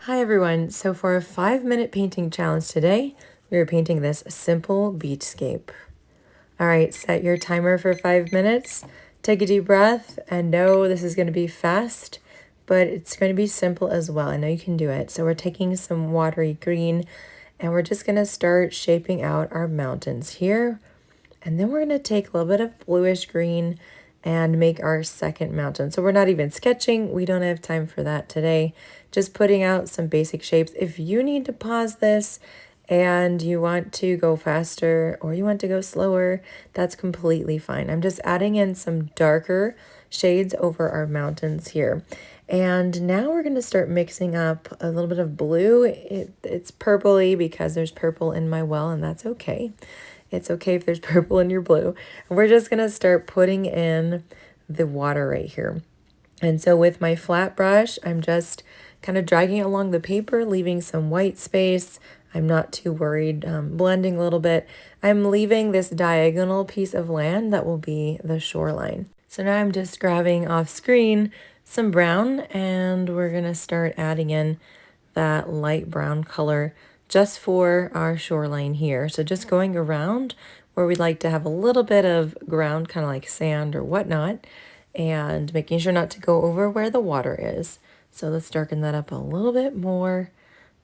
Hi everyone, so for a 5-minute painting challenge today, we are painting this simple beachscape. Alright, set your timer for 5 minutes, take a deep breath, and know this is going to be fast, but it's going to be simple as well. I know you can do it. So we're taking some watery green, and we're just going to start shaping out our mountains here. And then we're going to take a little bit of bluish green and make our second mountain. So we're not even sketching. We don't have time for that today. Just putting out some basic shapes. If you need to pause this and you want to go faster or you want to go slower, that's completely fine. I'm just adding in some darker shades over our mountains here. And now we're going to start mixing up a little bit of blue. It's purpley because there's purple in my well, and that's okay. It's okay if there's purple in your blue. And we're just going to start putting in the water right here. And so with my flat brush, I'm just kind of dragging it along the paper, leaving some white space. I'm not too worried, blending a little bit. I'm leaving this diagonal piece of land that will be the shoreline. So now I'm just grabbing off screen some brown, and we're going to start adding in that light brown color just for our shoreline here. So just going around where we'd like to have a little bit of ground, kind of like sand or whatnot, and making sure not to go over where the water is. So let's darken that up a little bit more.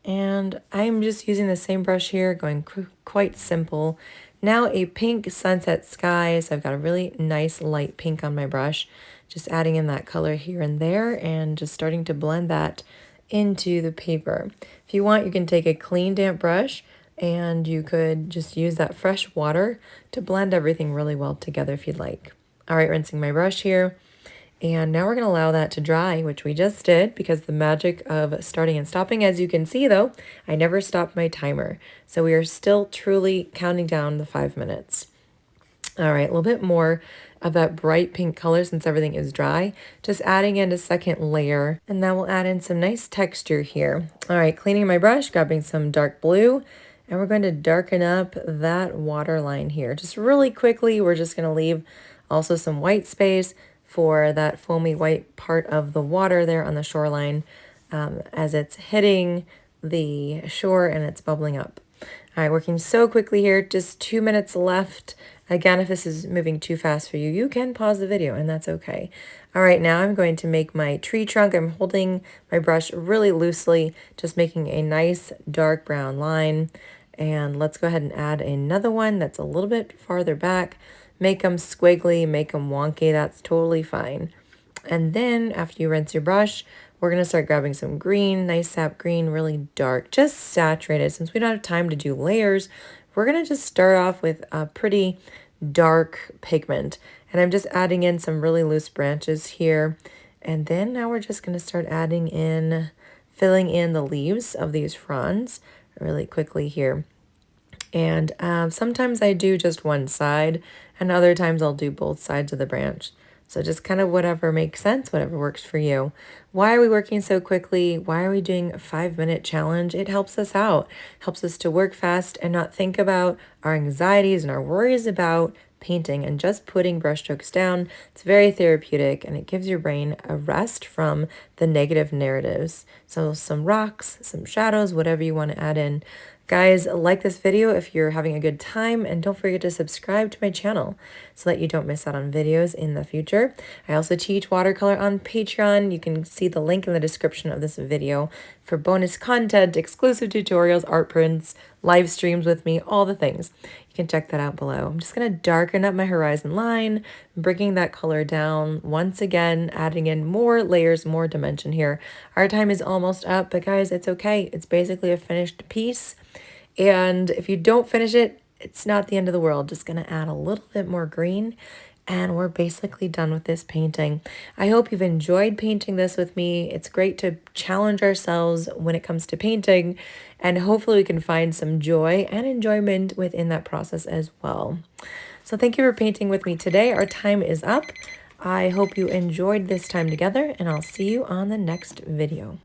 And I'm just using the same brush here, going quite simple. Now a pink sunset sky, so I've got a really nice light pink on my brush. Just adding in that color here and there and just starting to blend that into the paper. If you want, you can take a clean damp brush and you could just use that fresh water to blend everything really well together if you'd like. All right, rinsing my brush here. And now we're going to allow that to dry, which we just did because the magic of starting and stopping. As you can see though, I never stopped my timer. So we are still truly counting down the 5 minutes. All right, a little bit more of that bright pink color since everything is dry. Just adding in a second layer, and that will add in some nice texture here. All right, cleaning my brush, grabbing some dark blue, and we're going to darken up that water line here. Just really quickly, we're just going to leave also some white space for that foamy white part of the water there on the shoreline as it's hitting the shore and it's bubbling up. All right, working so quickly here, just 2 minutes left. Again, if this is moving too fast for you, you can pause the video and that's okay. All right, now I'm going to make my tree trunk. I'm holding my brush really loosely, just making a nice dark brown line. And let's go ahead and add another one that's a little bit farther back. Make them squiggly, make them wonky, that's totally fine. And then after you rinse your brush, we're going to start grabbing some green, nice sap green, really dark, just saturated. Since we don't have time to do layers, we're going to just start off with a pretty dark pigment. And I'm just adding in some really loose branches here. And then now we're just going to start adding in, filling in the leaves of these fronds really quickly here. And sometimes I do just one side, and other times I'll do both sides of the branch. So just kind of whatever makes sense, whatever works for you. Why are we working so quickly? Why are we doing a 5-minute challenge? It helps us out, helps us to work fast and not think about our anxieties and our worries about painting and just putting brushstrokes down. It's very therapeutic and it gives your brain a rest from the negative narratives. So some rocks, some shadows, whatever you want to add in. Guys, like this video if you're having a good time, and don't forget to subscribe to my channel so that you don't miss out on videos in the future. I also teach watercolor on Patreon. You can see the link in the description of this video for bonus content, exclusive tutorials, art prints, live streams with me, all the things. You can check that out below. I'm just going to darken up my horizon line, bringing that color down once again, adding in more layers, more dimension here. Our time is almost up, but guys, it's okay. It's basically a finished piece. And if you don't finish it, it's not the end of the world. Just going to add a little bit more green and we're basically done with this painting. I hope you've enjoyed painting this with me. It's great to challenge ourselves when it comes to painting, and hopefully we can find some joy and enjoyment within that process as well. So thank you for painting with me today. Our time is up. I hope you enjoyed this time together, and I'll see you on the next video.